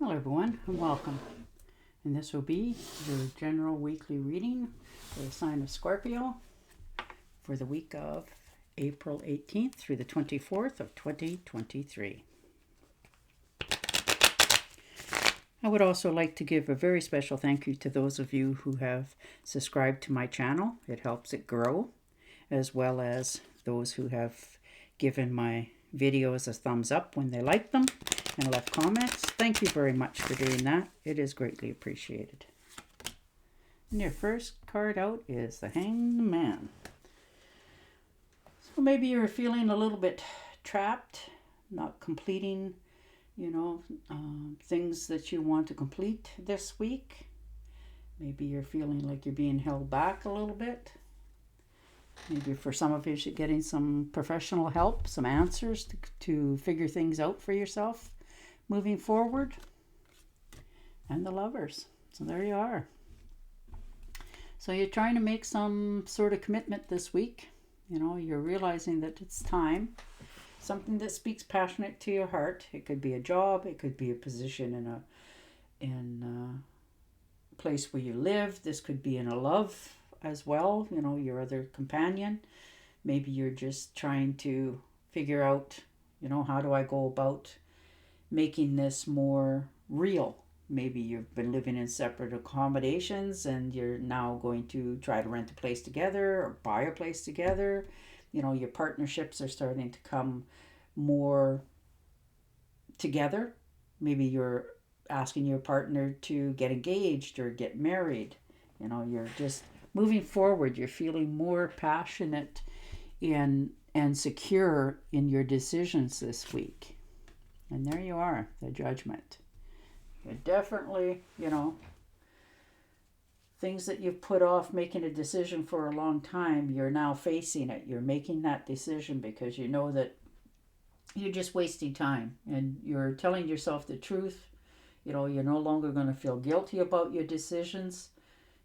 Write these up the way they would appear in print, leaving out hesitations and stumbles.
Hello everyone and welcome. And this will be your general weekly reading for the sign of Scorpio for the week of April 18th through the 24th of 2023. I would also like to give a very special thank you to those of you who have subscribed to my channel. It helps it grow, as well as those who have given my videos a thumbs up when they like them and left comments. Thank you very much for doing that. It is greatly appreciated. And your first card out is the Hanged Man. So maybe you're feeling a little bit trapped, not completing, things that you want to complete this week. Maybe you're feeling like you're being held back a little bit. Maybe for some of you, you're getting some professional help, some answers to figure things out for yourself moving forward. And the Lovers. So there you are. So you're trying to make some sort of commitment this week. You're realizing that it's time. Something that speaks passionate to your heart. It could be a job. It could be a position in a place where you live. This could be in a love as well. Your other companion. Maybe you're just trying to figure out, how do I go about making this more real? Maybe you've been living in separate accommodations and you're now going to try to rent a place together or buy a place together. Your partnerships are starting to come more together. Maybe you're asking your partner to get engaged or get married. You're just moving forward. You're feeling more passionate and secure in your decisions this week. And there you are, the Judgment. You're definitely, things that you've put off making a decision for a long time, you're now facing it. You're making that decision because you know that you're just wasting time and you're telling yourself the truth. You're no longer going to feel guilty about your decisions.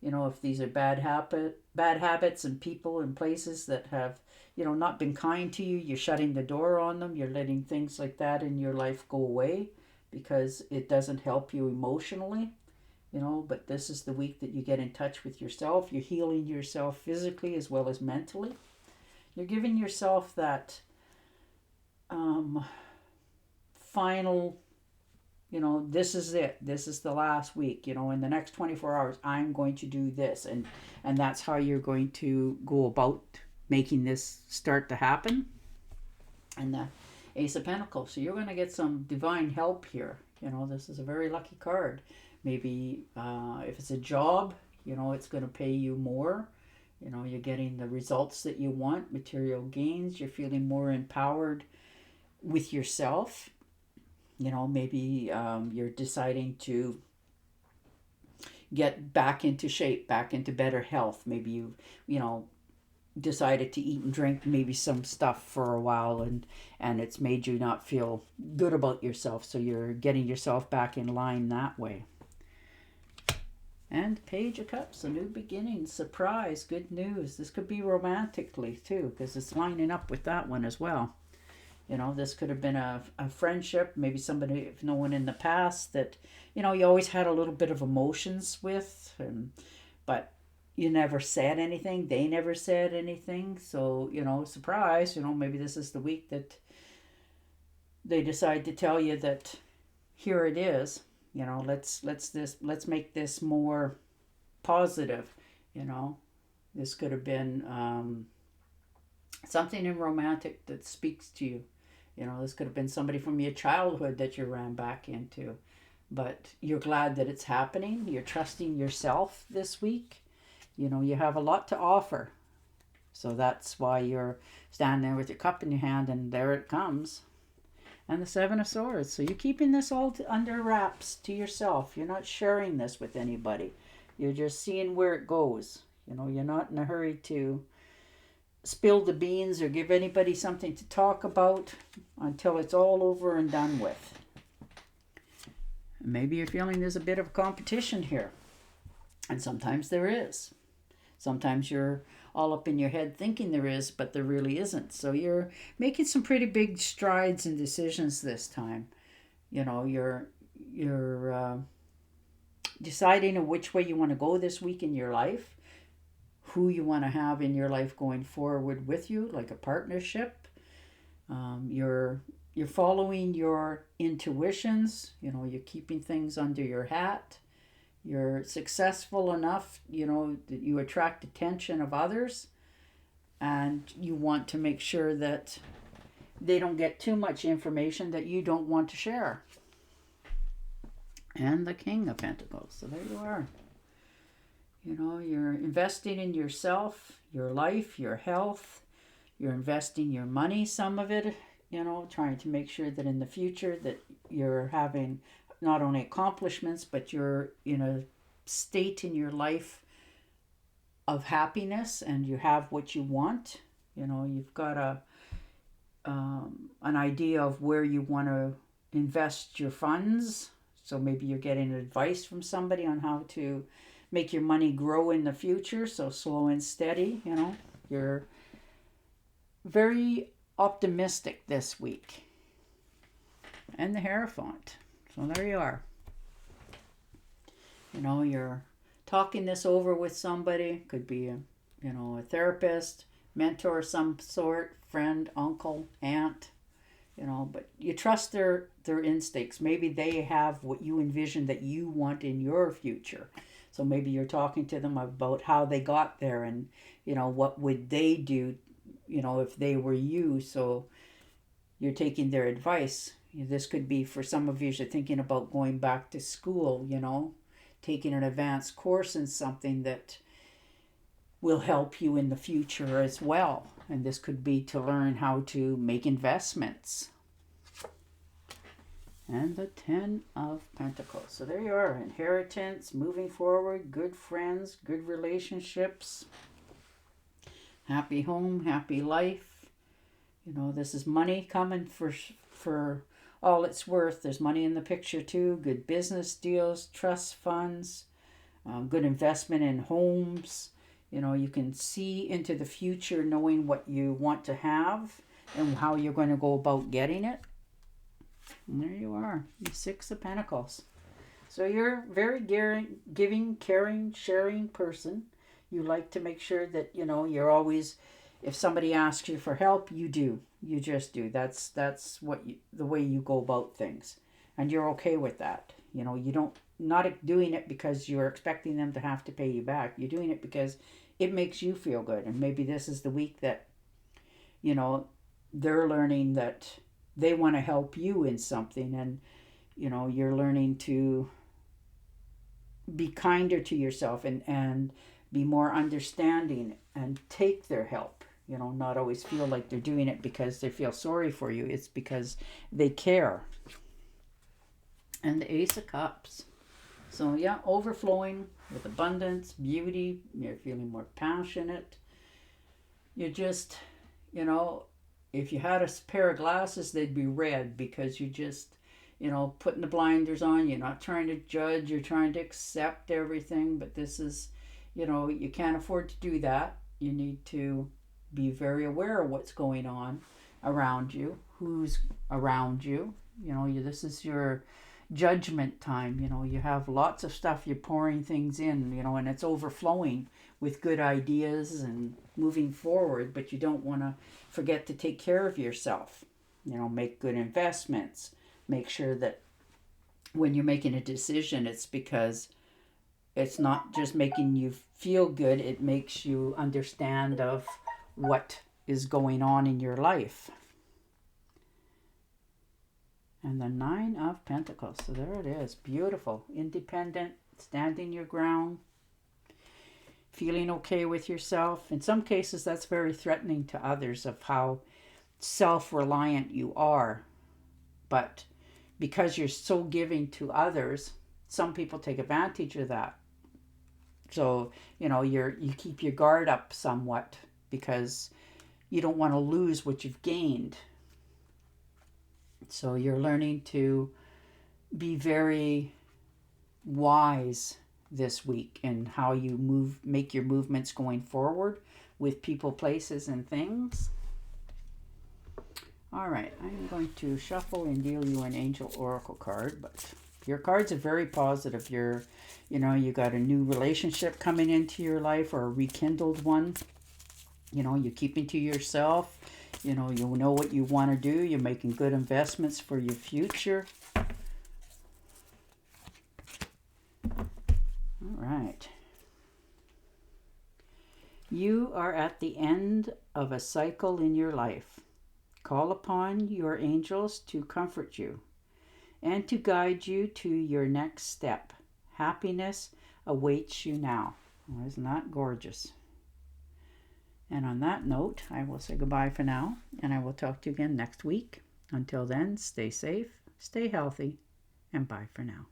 If these are bad habits and people and places that have, not been kind to you, you're shutting the door on them. You're letting things like that in your life go away because it doesn't help you emotionally. But this is the week that you get in touch with yourself. You're healing yourself physically as well as mentally. You're giving yourself that final, this is it. This is the last week. In the next 24 hours, I'm going to do this. And that's how you're going to go about making this start to happen. And the Ace of Pentacles. So you're going to get some divine help here. This is a very lucky card. Maybe if it's a job, it's going to pay you more. You're getting the results that you want, material gains. You're feeling more empowered with yourself. Maybe you're deciding to get back into shape, back into better health. Maybe you decided to eat and drink maybe some stuff for a while and it's made you not feel good about yourself. So you're getting yourself back in line that way. And Page of Cups, a new beginning, surprise, good news. This could be romantically too, because it's lining up with that one as well. This could have been a friendship, maybe somebody you've known in the past that, you always had a little bit of emotions with, but you never said anything. They never said anything. So, surprise, maybe this is the week that they decide to tell you that here it is. Let's make this more positive. This could have been something in romantic that speaks to you. This could have been somebody from your childhood that you ran back into, but you're glad that it's happening. You're trusting yourself this week. You have a lot to offer. So that's why you're standing there with your cup in your hand and there it comes. And the Seven of Swords. So you're keeping this all under wraps to yourself. You're not sharing this with anybody. You're just seeing where it goes. You're not in a hurry to spill the beans or give anybody something to talk about until it's all over and done with. Maybe you're feeling there's a bit of competition here. And sometimes there is. Sometimes you're all up in your head thinking there is, but there really isn't. So you're making some pretty big strides and decisions this time. You're you're deciding on which way you want to go this week in your life, who you want to have in your life going forward with you, like a partnership. You're following your intuitions. You're keeping things under your hat. You're successful enough, that you attract attention of others, and you want to make sure that they don't get too much information that you don't want to share. And the King of Pentacles. So there you are. You're investing in yourself, your life, your health. You're investing your money, some of it, trying to make sure that in the future that you're having not only accomplishments, but you're in a state in your life of happiness and you have what you want. You've got an idea of where you want to invest your funds. So maybe you're getting advice from somebody on how to make your money grow in the future. So slow and steady, You're very optimistic this week. And the Hierophant. So there you are. You're talking this over with somebody. Could be a therapist, mentor of some sort, friend, uncle, aunt. But you trust their instincts. Maybe they have what you envision that you want in your future. So maybe you're talking to them about how they got there and, what would they do, if they were you. So you're taking their advice. This could be for some of you, you're thinking about going back to school, taking an advanced course in something that will help you in the future as well. And this could be to learn how to make investments. And the Ten of Pentacles. So there you are. Inheritance, moving forward, good friends, good relationships, happy home, happy life. This is money coming for all it's worth. There's money in the picture too. Good business deals, trust funds, good investment in homes. You can see into the future knowing what you want to have and how you're going to go about getting it. And there you are, the Six of Pentacles. So you're a very giving, caring, sharing person. You like to make sure that, you're always, if somebody asks you for help, you do. You just do. That's the way you go about things. And you're okay with that. Not doing it because you're expecting them to have to pay you back. You're doing it because it makes you feel good. And maybe this is the week that, they're learning that they want to help you in something. And, you're learning to be kinder to yourself and be more understanding and take their help. Not always feel like they're doing it because they feel sorry for you. It's because they care. And the Ace of Cups. So yeah, overflowing with abundance, beauty. You're feeling more passionate. You're just, if you had a pair of glasses, they'd be red because you just, putting the blinders on. You're not trying to judge. You're trying to accept everything. But this is, you can't afford to do that. You need to be very aware of what's going on around you, who's around you. This is your judgment time. You have lots of stuff, you're pouring things in, and it's overflowing with good ideas and moving forward, but you don't want to forget to take care of yourself. Make good investments. Make sure that when you're making a decision, it's because it's not just making you feel good, it makes you understand of what is going on in your life. And the Nine of Pentacles. So there it is. Beautiful. Independent. Standing your ground. Feeling okay with yourself. In some cases, that's very threatening to others of how self-reliant you are. But because you're so giving to others, some people take advantage of that. So, you keep your guard up somewhat because you don't want to lose what you've gained. So you're learning to be very wise this week in how you make your movements going forward with people, places, and things. All right, I'm going to shuffle and deal you an Angel Oracle card, but Your cards are very positive. You got a new relationship coming into your life, or a rekindled one. You keeping to yourself. You know what you want to do. You're making good investments for your future. All right. You are at the end of a cycle in your life. Call upon your angels to comfort you and to guide you to your next step. Happiness awaits you now. Oh, isn't that gorgeous? And on that note, I will say goodbye for now, and I will talk to you again next week. Until then, stay safe, stay healthy, and bye for now.